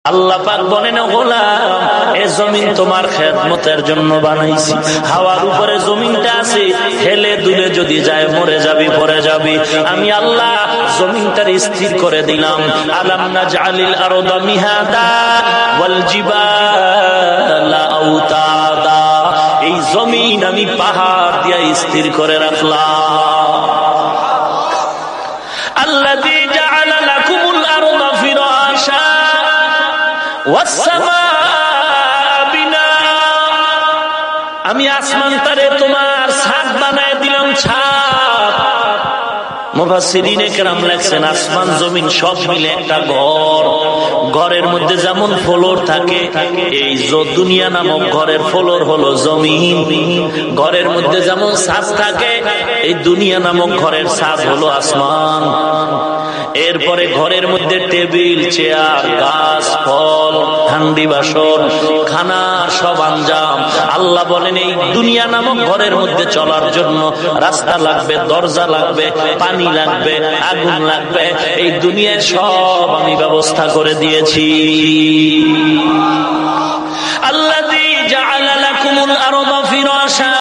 আল্লাহ পাক বলেন, গোলাম, এই জমিন তোমার খেদমতের জন্য বানাইছি। হাওয়ার উপরে জমিনটা আছে, হেলে দুলে যদি যায় মরে যাবি, পড়ে যাবি। আমি আল্লাহ জমিনটার স্থির করে দিলাম। আলাম নাজআলিল আরদা মিহাদা ওয়াল জিবালা আওতাদা। এই জমিন আমি পাহাড় দিয়া স্থির করে রাখলাম। আল্লাযী জাআলা লাকুমুল আরদা ফিরাশা ওয়াস সামাআ বিনাআ। আমি আসমানটারে তোমার ছাদ বানায় দিলাম, ছাদ। মুফাসসিরিনে কেরাম লেখছেন, আসমান জমিন সব মিলে একটা ঘর। ঘরের মধ্যে যেমন ফ্লোর থাকে, এই দুনিয়া নামক ঘরের ফ্লোর হলো জমিন। ঘরের মধ্যে যেমন ছাদ থাকে, এই দুনিয়া নামক ঘরের ছাদ হলো আসমান। এরপরে ঘরের মধ্যে টেবিল, চেয়ার, গাছ, ফল, হান্ডি বাসন, খানার সব আঞ্জাম। আল্লাহ বলেন, এই দুনিয়া নামক ঘরের মধ্যে চলার জন্য রাস্তা লাগবে, দরজা লাগবে, পানি লাগবে, আগুন লাগবে। এই দুনিয়ার সব আমি ব্যবস্থা করে দিয়েছি। আল্লাযী জাআলা লাকুমুল আরদা ফিরাশা